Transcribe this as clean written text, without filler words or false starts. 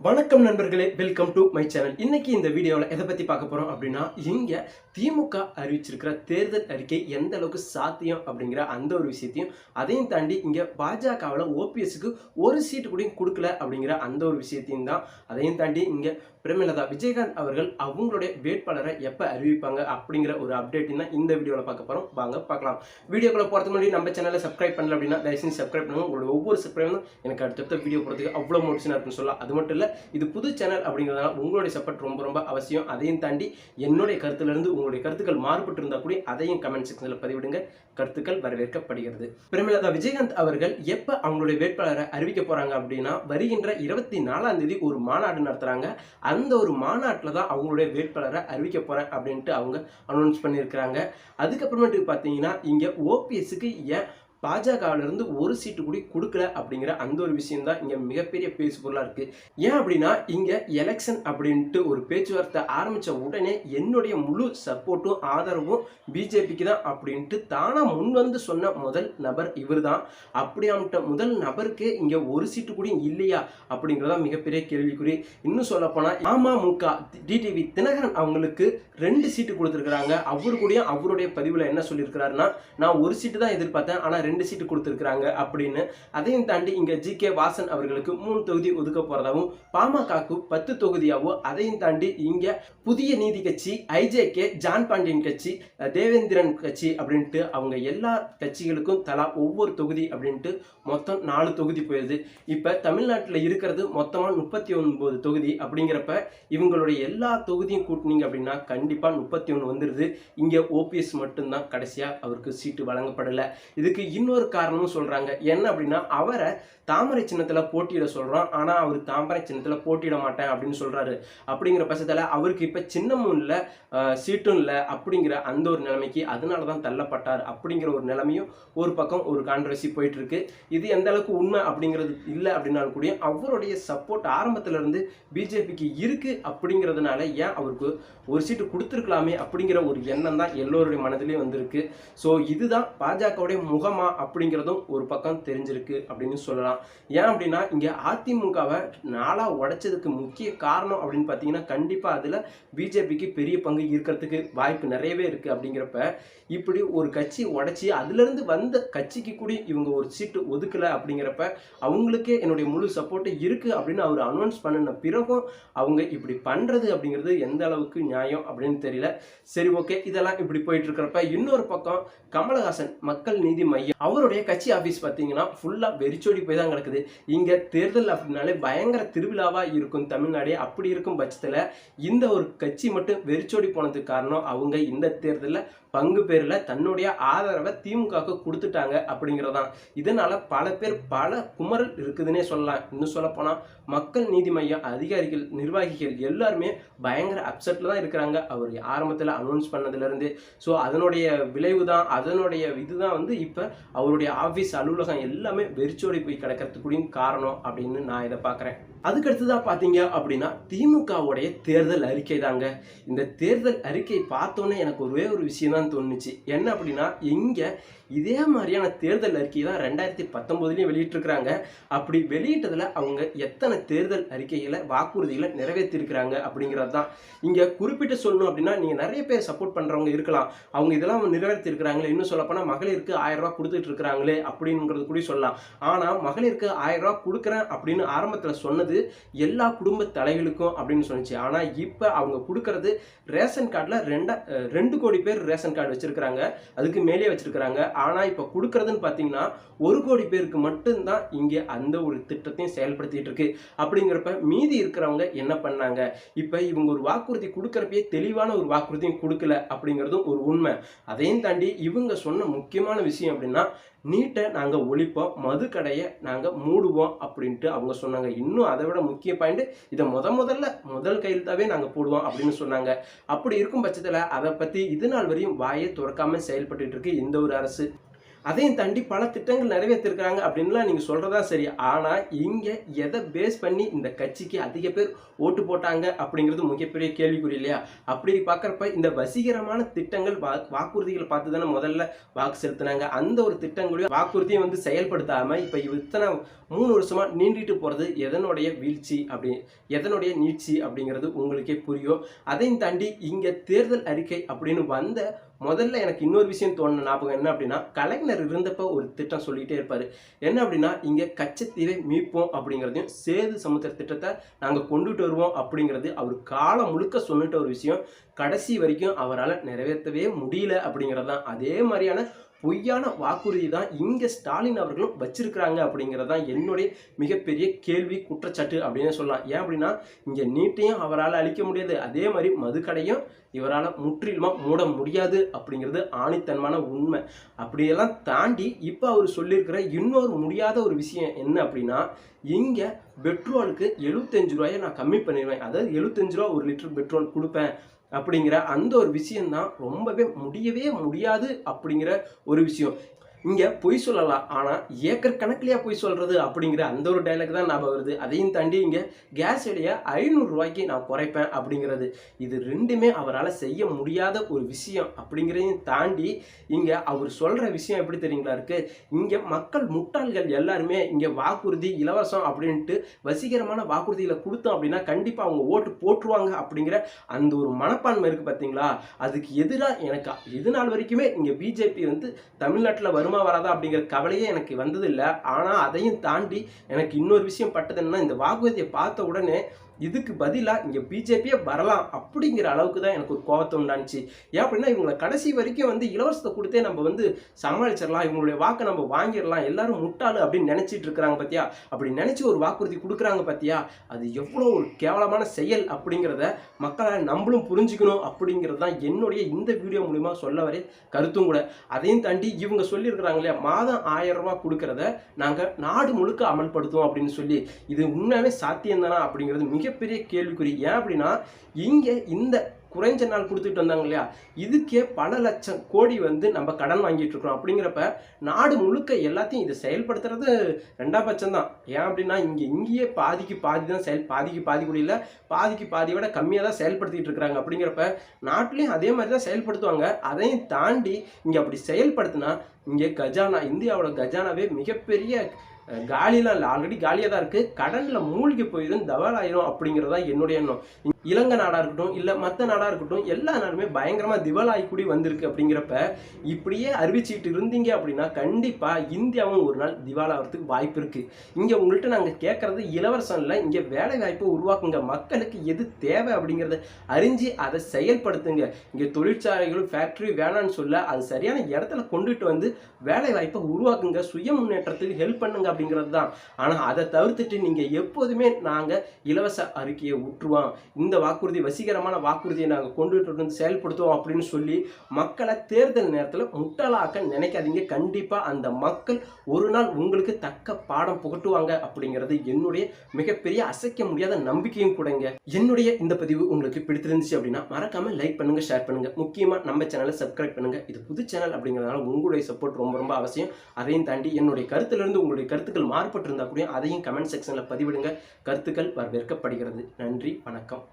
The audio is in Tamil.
வணக்கம் நண்பர்களே, வெல்கம் டு மை சேனல். இன்னைக்கு இந்த வீடியோவில் எதை பற்றி பார்க்க போகிறோம் அப்படின்னா, இங்கே திமுக அறிவிச்சிருக்கிற தேர்தல் அறிக்கை எந்த அளவுக்கு சாத்தியம் அப்படிங்கிற அந்த ஒரு விஷயத்தையும், அதையும் தாண்டி இங்கே பாஜகவில் ஓபிஎஸ்க்கு ஒரு சீட்டு கூட கொடுக்கல அப்படிங்கிற அந்த ஒரு விஷயத்தையும் தான். அதையும் தாண்டி இங்கே பிரேமலதா விஜயகாந்த் அவர்கள் அவங்களுடைய வேட்பாளரை எப்போ அறிவிப்பாங்க அப்படிங்கிற ஒரு அப்டேட்டையும் தான் இந்த வீடியோவில் பார்க்க போகிறோம். வாங்க பார்க்கலாம். வீடியோக்குள்ள போகிறதுக்கு முன்னாடி நம்ம சேனலை சப்ஸ்கிரைப் பண்ணல அப்படின்னா தயவுசெய்து சப்ஸ்கிரைப் பண்ணுங்க. உங்களோட ஒவ்வொரு சப்ஸ்கிரைபும் எனக்கு அடுத்தடுத்த வீடியோ போகிறதுக்கு அவ்வளோ மோட்டிவேஷனாக இருக்குன்னு சொல்லலாம். அது மட்டும் இல்லை, இது புது சேனல் அப்படிங்கிறதுனால உங்களுடைய சப்போர்ட் ரொம்ப ரொம்ப அவசியம். அதையும் தாண்டி என்னுடைய கருத்துலேருந்து உங்களுடைய கருத்துக்கள் மாறுபட்டு இருந்தால் கூட அதையும் கமெண்ட் செக்ஷனில் பதிவிடுங்க. கருத்துக்கள் வரவேற்கப்படுகிறது. பிரேமலதா விஜயகாந்த் அவர்கள் எப்போ அவங்களுடைய வேட்பாளரை அறிவிக்க போகிறாங்க அப்படின்னா, வருகின்ற 24ஆம் தேதி ஒரு மாநாடு நடத்துகிறாங்க. அந்த ஒரு மாநாட்டில் தான் அவங்களுடைய வேட்பாளரை அறிவிக்க போகிறேன் அப்படின்ட்டு அவங்க அனௌன்ஸ் பண்ணியிருக்கிறாங்க. அதுக்கப்புறமேட்டு பார்த்தீங்கன்னா, இங்கே ஓபிஎஸ்க்கு ஏன் பாஜகவிலிருந்து ஒரு சீட்டு கூட கொடுக்கல அப்படிங்கிற அந்த ஒரு விஷயம் தான் இங்கே மிகப்பெரிய பேசு பொருளாக இருக்குது. ஏன் அப்படின்னா, இங்கே எலெக்ஷன் அப்படின்ட்டு ஒரு பேச்சுவார்த்தை ஆரம்பித்த உடனே என்னுடைய முழு சப்போர்ட்டும் ஆதரவும் பிஜேபிக்கு தான் அப்படின்ட்டு தானாக முன் வந்து சொன்ன முதல் நபர் இவர் தான். அப்படியாமட்ட முதல் நபருக்கு இங்கே ஒரு சீட்டு கூட இல்லையா அப்படிங்கிறதா மிகப்பெரிய கேள்விக்குறி. இன்னும் சொல்லப்போனால் அமமுக டிடிவி தினகரன் அவங்களுக்கு 2 சீட்டு கொடுத்துருக்குறாங்க. அவரு கூட அவருடைய பதிவில் என்ன சொல்லியிருக்கிறாருன்னா, நான் ஒரு சீட்டு தான் எதிர்பார்த்தேன், ஆனால் 2 சீட்டு கொடுத்துருக்குறாங்க அப்படின்னு. அதையும் தாண்டி இங்கே ஜி.கே. வாசன் அவர்களுக்கு 3 தொகுதி ஒதுக்க போகிறதாகவும், பாமகக்கு 10 தொகுதியாகவும், அதையும் தாண்டி இங்கே புதிய நீதி கட்சி, ஐஜேகே, ஜான் பாண்டியன் கட்சி, தேவேந்திரன் கட்சி அப்படின்ட்டு அவங்க எல்லா கட்சிகளுக்கும் தலா ஒவ்வொரு தொகுதி அப்படின்ட்டு மொத்தம் 4 தொகுதி போயிடுது. இப்போ தமிழ்நாட்டில் இருக்கிறது மொத்தமாக 39 தொகுதி. அப்படிங்கிறப்ப இவங்களுடைய எல்லா தொகுதியும் கூட்டினீங்க அப்படின்னா கண்டிப்பாக 31 வந்துடுது. இங்கே ஓபிஎஸ் மட்டும்தான் கடைசியாக அவருக்கு சீட்டு வழங்கப்படலை. இதுக்கு இன்னொரு காரணமும் சொல்கிறாங்க. என்ன அப்படின்னா, அவரை தாமரை சின்னத்தில் போட்டியிட சொல்கிறோம், ஆனால் அவர் தாமரை சின்னத்தில் போட்டியிட மாட்டேன் அப்படின்னு சொல்கிறாரு. அப்படிங்கிற பட்சத்தில் அவருக்கு இப்போ சின்னமும் இல்லை, சீட்டும் இல்லை அப்படிங்கிற அந்த ஒரு நிலைமைக்கு அதனால தான் தள்ளப்பட்டார் அப்படிங்கிற ஒரு நிலைமையும் ஒரு பக்கம் ஒரு கான்ட்ரவர்சி போயிட்டுருக்கு. இது எந்த அளவுக்கு உண்மை அப்படிங்கிறது இல்லை அப்படின்னாலும் கூட அவருடைய சப்போர்ட் ஆரம்பத்திலேருந்து பிஜேபிக்கு இருக்குது அப்படிங்கிறதுனால ஏன் அவருக்கு ஒரு சீட்டு கொடுத்துருக்கலாமே அப்படிங்கிற ஒரு எண்ணம் தான் எல்லோருடைய மனதிலையும் வந்திருக்கு. ஸோ இதுதான் பாஜகவுடைய முகமா அப்படிங்கிறதும் ஒரு பக்கம் தெரிஞ்சிருக்கு அப்படின்னு சொல்லலாம். ஏன் அப்படின்னா, இங்கே அதிமுகவை நாளாக உடைச்சதுக்கு முக்கிய காரணம் அப்படின்னு பார்த்தீங்கன்னா, கண்டிப்பாக அதில் பிஜேபிக்கு பெரிய பங்கு இருக்கிறதுக்கு வாய்ப்பு நிறையவே இருக்குது. அப்படிங்கிறப்ப இப்படி ஒரு கட்சி உடைச்சி அதுலேருந்து வந்த கட்சிக்கு கூட இவங்க ஒரு சீட்டு ஒதுக்கலை அப்படிங்கிறப்ப அவங்களுக்கே என்னுடைய முழு சப்போர்ட்டு இருக்குது அப்படின்னு அவர் அனௌன்ஸ் பண்ணின பிறகும் அவங்க இப்படி பண்ணுறது அப்படிங்கிறது எந்த அளவுக்கு நியாயம் அப்படின்னு தெரியல. சரி, ஓகே, இதெல்லாம் இப்படி போயிட்டு இருக்கிறப்ப இன்னொரு பக்கம் கமலஹாசன் மக்கள் நீதி மையம் அவருடைய கட்சி ஆஃபீஸ் பார்த்தீங்கன்னா ஃபுல்லாக வெறிச்சோடி போய் தான் கிடக்குது. இங்கே தேர்தல் அப்படின்னாலே பயங்கர திருவிழாவாக இருக்கும் தமிழ்நாடே. அப்படி இருக்கும் பட்சத்தில் இந்த ஒரு கட்சி மட்டும் வெறிச்சோடி போனதுக்கு காரணம் அவங்க இந்த தேர்தலில் பங்கு பேரில் தன்னுடைய ஆதரவை திமுகவுக்கு கொடுத்துட்டாங்க அப்படிங்கிறதான். இதனால் பல பேர் பல குமரல் இருக்குதுன்னே சொல்லலாம். இன்னும் சொல்லப்போனால் மக்கள் நீதி மையம் அதிகாரிகள், நிர்வாகிகள் எல்லாருமே பயங்கர அப்செட்டில் தான் இருக்கிறாங்க அவர் ஆரம்பத்தில் அனௌன்ஸ் பண்ணதுலேருந்து. ஸோ அதனுடைய விளைவு தான், அதனுடைய இதுதான் வந்து இப்போ அவருடைய ஆஃபீஸ் அலுவலகம் எல்லாமே வெறிச்சோடி போய் கிடக்கிறதுக்குடியும் காரணம் அப்படின்னு நான் இதை பார்க்குறேன். அதுக்கடுத்துதான் பார்த்தீங்க அப்படின்னா, திமுகவுடைய தேர்தல் அறிக்கை தாங்க. இந்த தேர்தல் அறிக்கை பார்த்தோன்னே எனக்கு ஒரே ஒரு விஷயம் தான் தோணுச்சு. என்ன அப்படின்னா, இங்கே இதே மாதிரியான தேர்தல் அறிக்கை தான் 2019 வெளியிட்டிருக்கிறாங்க. அப்படி வெளியிட்டதில் அவங்க எத்தனை தேர்தல் அறிக்கைகளை, வாக்குறுதிகளை நிறைவேற்றிருக்கிறாங்க அப்படிங்கிறது தான். இங்கே குறிப்பிட்டு சொல்லணும் அப்படின்னா, நீங்கள் நிறைய பேர் சப்போர்ட் பண்ணுறவங்க இருக்கலாம், அவங்க இதெல்லாம் நிறைவேற்றிருக்கிறாங்களே, இன்னும் சொல்லப்போனால் மகளிருக்கு 1000 ரூபா கொடுத்துட்டு இருக்கிறாங்களே அப்படிங்கிறது கூட சொல்லலாம். ஆனால் மகளிருக்கு 1000 ரூபா கொடுக்குறேன் அப்படின்னு ஆரம்பத்தில் சொன்னது எல்லா குடும்ப தலைகளுக்கும் அப்படின்னு சொன்னிச்சு. ஆனால் இப்போ அவங்க கொடுக்கறது ரேஷன் கார்டில் 2 கோடி பேர் ரேஷன் கார்டு வச்சிருக்கிறாங்க, அதுக்கு மேலே வச்சிருக்கிறாங்க. ஆனால் இப்போ கொடுக்கறதுன்னு பார்த்தீங்கன்னா 1 கோடி பேருக்கு மட்டும்தான் இங்கே அந்த ஒரு திட்டத்தையும் செயல்படுத்திட்டு இருக்கு. அப்படிங்கிறப்ப மீதி இருக்கிறவங்க என்ன பண்ணாங்க? இப்போ இவங்க ஒரு வாக்குறுதி கொடுக்கறப்பயே தெளிவான ஒரு வாக்குறுதியும் கொடுக்கல அப்படிங்கிறதும் ஒரு உண்மை. அதையும் தாண்டி இவங்க சொன்ன முக்கியமான விஷயம் அப்படின்னா, நீட்டை நாங்கள் ஒழிப்போம், மது கடையை நாங்கள் மூடுவோம் அப்படின்ட்டு அவங்க சொன்னாங்க. இன்னும் அதை விட முக்கிய பாயிண்ட், இதை முதல் கையெழுத்தாவே நாங்கள் போடுவோம் அப்படின்னு சொன்னாங்க. அப்படி இருக்கும் பட்சத்தில் அதை பற்றி இது நாள் வரையும் வாயை துறக்காமல் செயல்பட்டு இருக்கு இந்த ஒரு அரசு. அதையும் தாண்டி பல திட்டங்கள் நிறைவேற்றிருக்கிறாங்க அப்படின்லாம் நீங்க சொல்றதா சரி. ஆனா இங்க எதை பேஸ் பண்ணி இந்த கட்சிக்கு அதிக பேர் ஓட்டு போட்டாங்க அப்படிங்கிறது மிகப்பெரிய கேள்விக்குறி இல்லையா? அப்படி பார்க்கறப்ப இந்த வசீகரமான திட்டங்கள் வாக்குறுதிகளை பார்த்து தானே முதல்ல வாக்கு செலுத்தினாங்க. அந்த ஒரு திட்டங்களையும் வாக்குறுதியும் வந்து செயல்படுத்தாம இப்ப இத்தனை 3 வருஷமா நீண்டிட்டு போறது எதனுடைய வீழ்ச்சி எதனுடைய நீட்சி அப்படிங்கிறது உங்களுக்கே புரியும். அதையும் தாண்டி இங்க தேர்தல் அறிக்கை அப்படின்னு வந்த முதல்ல எனக்கு இன்னொரு விஷயம் தோணுன ஞாபகம் என்ன அப்படின்னா, கலைஞர் இருந்தப்ப ஒரு திட்டம் சொல்லிட்டே இருப்பாரு. என்ன அப்படின்னா, இங்க கச்சத்தீவை மீட்போம் அப்படிங்கிறதையும் சேது சமுத்திர திட்டத்தை நாங்க கொண்டுட்டு வருவோம் அப்படிங்கிறது அவர் காலம் முழுக்க சொன்னிட்ட ஒரு விஷயம். கடைசி வரைக்கும் அவரால் நிறைவேற்றவே முடியல அப்படிங்கிறது தான். அதே மாதிரியான பொய்யான வாக்குறுதி தான் இங்க ஸ்டாலின் அவர்களும் வச்சிருக்கிறாங்க அப்படிங்கிறது தான் என்னுடைய மிகப்பெரிய கேள்வி, குற்றச்சாட்டு அப்படின்னு சொல்லலாம். ஏன் அப்படின்னா, இங்க நீட்டையும் அவரால் அழிக்க முடியாது, அதே மாதிரி மதுக்கடையும் இவரால் முற்றிலுமா மூட முடியாது அப்படிங்கிறது ஆணித்தன்மான உண்மை. அப்படியெல்லாம் தாண்டி இப்போ அவர் சொல்லியிருக்கிற இன்னொரு முடியாத ஒரு விஷயம் என்ன அப்படின்னா, இங்க பெட்ரோலுக்கு 75 ரூபாயை நான் கம்மி பண்ணிடுவேன், அதாவது 75 ரூபா ஒரு லிட்டர் பெட்ரோல் கொடுப்பேன் அப்படிங்கிற அந்த ஒரு விஷயம்தான் ரொம்பவே முடியவே முடியாது அப்படிங்கிற ஒரு விஷயம். இங்க பொய் சொல்லலாம், ஆனா ஏக்கர் கணக்கிலேயே பொய் சொல்றது அப்படிங்கிற அந்த ஒரு டைலாக் தான் ஞாபகம் வருது. அதையும் தாண்டி இங்க கேஸ் விலையை 500 ரூபாய்க்கு நான் குறைப்பேன் அப்படிங்கிறது, இது ரெண்டுமே அவரால் செய்ய முடியாத ஒரு விஷயம். அப்படிங்கிறதையும் தாண்டி இங்க அவர் சொல்ற விஷயம் எப்படி தெரியுங்களா இருக்கு, இங்க மக்கள் முட்டாள்கள் எல்லாருமே இங்க வாக்குறுதி இலவசம் அப்படின்ட்டு வசீகரமான வாக்குறுதிகளை கொடுத்தோம் அப்படின்னா கண்டிப்பா அவங்க ஓட்டு போட்டுருவாங்க அப்படிங்கிற அந்த ஒரு மனப்பான்மை இருக்கு பார்த்தீங்களா? அதுக்கு எதிராக எனக்கு இது நாள் வரைக்குமே இங்க பிஜேபி வந்து தமிழ்நாட்டில் வருமா வராதா அப்படிங்கிற கவலையே எனக்கு வந்தது இல்லை. ஆனால் அதையும் தாண்டி எனக்கு இன்னொரு விஷயம் பட்டது என்னன்னா, இந்த வாக்குறுதியை பார்த்த உடனே இதுக்கு பதிலாக இங்கே பிஜேபியே வரலாம் அப்படிங்கிற அளவுக்கு தான் எனக்கு ஒரு கோபத்தை உண்டானுச்சு. ஏன் அப்படின்னா, இவங்களை கடைசி வரைக்கும் வந்து இலவசத்தை கொடுத்தே நம்ம வந்து சமாளிச்சிடலாம், இவங்களுடைய வாக்கை நம்ம வாங்கிடலாம், எல்லாரும் முட்டாளு அப்படின்னு நினச்சிட்டு இருக்கிறாங்க பார்த்தியா? அப்படி நினச்சி ஒரு வாக்குறுதி கொடுக்குறாங்க பார்த்தியா? அது எவ்வளோ ஒரு கேவலமான செயல் அப்படிங்கிறத மக்களால் நம்மளும் புரிஞ்சுக்கணும் அப்படிங்கிறது தான் என்னுடைய இந்த வீடியோ மூலிமா சொல்ல வர கருத்தும் கூட. அதையும் தாண்டி இவங்க சொல்லியிருக்கிறாங்க இல்லையா, மாதம் 1000 ரூபா கொடுக்கறத நாங்கள் நாடு முழுக்க அமல்படுத்துவோம் அப்படின்னு சொல்லி, இது உண்மையாகவே சாத்தியம் தானா அப்படிங்கிறது மிகப்பெரிய கேள்விக்குறி. ஏன் அப்படின்னா, இங்கே இந்த குறைஞ்ச நாள் கொடுத்துட்டு வந்தாங்க இல்லையா, இதுக்கே பல லட்சம் கோடி வந்து நம்ம கடன் வாங்கிட்டு இருக்கிறோம். அப்படிங்கிறப்ப நாடு முழுக்க எல்லாத்தையும் இதை செயல்படுத்துறது 2ஆம் பட்சம் தான். ஏன் அப்படின்னா, இங்கேயே பாதிக்கு பாதி தான் பாதிக்கு பாதி கூட இல்லை, பாதிக்கு பாதியை விட கம்மியாக தான் செயல்படுத்திட்டு இருக்கிறாங்க. அப்படிங்கிறப்ப நாட்டிலையும் அதே மாதிரி தான் செயல்படுத்துவாங்க. அதையும் தாண்டி இங்கே அப்படி செயல்படுத்தினா இங்கே கஜானா, இந்தியாவோட கஜானாவே மிகப்பெரிய காலிலாம் இல்லை, ஆல்ரெடி காலியாக தான் இருக்குது, கடனில் மூழ்கி போயிடும், தவாலாயிரும் அப்படிங்கிறதா என்னுடைய எண்ணம். இலங்கை நாடாக இருக்கட்டும் இல்லை மற்ற நாடாக இருக்கட்டும், எல்லா நாடுமே பயங்கரமாக திவாலாகி கூடி வந்திருக்கு. அப்படிங்கிறப்ப இப்படியே அறிவிச்சிட்டு இருந்தீங்க அப்படின்னா கண்டிப்பாக இந்தியாவும் ஒரு நாள் திவாலாகிறதுக்கு வாய்ப்பு இருக்குது. இங்கே உங்கள்கிட்ட நாங்கள் கேட்குறது இலவசம் இல்லை, இங்கே வேலை வாய்ப்பை உருவாக்குங்க, மக்களுக்கு எது தேவை அப்படிங்கிறத அறிஞ்சு அதை செயல்படுத்துங்க. இங்கே தொழிற்சாலைகளும் ஃபேக்ட்ரி வேணான்னு சொல்ல, அது சரியான இடத்துல கொண்டுட்டு வந்து வேலை வாய்ப்பை உருவாக்குங்க, சுய முன்னேற்றத்துக்கு ஹெல்ப் பண்ணுங்க அப்படிங்கிறது தான். ஆனால் அதை தவிர்த்துட்டு நீங்கள் எப்போதுமே நாங்கள் இலவச அறிக்கையை விட்டுருவோம், இந்த வாக்குறுதி வசீகரமான வாக்குறுதியை நாங்கள் கொண்டுட்டு வந்து செயல்படுத்துவோம் அப்படின்னு சொல்லி மக்களை தேர்தல் நேரத்தில் முட்டாளாக்க நினைக்காதீங்க. கண்டிப்பாக அந்த மக்கள் ஒரு நாள் உங்களுக்கு தக்க பாடம் புகட்டுவாங்க அப்படிங்கிறது என்னுடைய மிகப்பெரிய அசைக்க முடியாத நம்பிக்கையும் கூடங்க. என்னுடைய இந்த பதிவு உங்களுக்கு பிடித்திருந்துச்சு அப்படின்னா மறக்காம லைக் பண்ணுங்க, ஷேர் பண்ணுங்க, முக்கியமாக நம்ம சேனலை சப்ஸ்கிரைப் பண்ணுங்க. இது புது சேனல் அப்படிங்கிறதுனால உங்களுடைய சப்போர்ட் ரொம்ப ரொம்ப அவசியம். அதையும் தாண்டி என்னுடைய கருத்திலிருந்து உங்களுடைய கருத்துக்கள் மாறுபட்டு இருந்தால் கூட அதையும் கமெண்ட் செக்ஷனில் பதிவிடுங்க. கருத்துக்கள் வரவேற்கப்படுகிறது. நன்றி, வணக்கம்.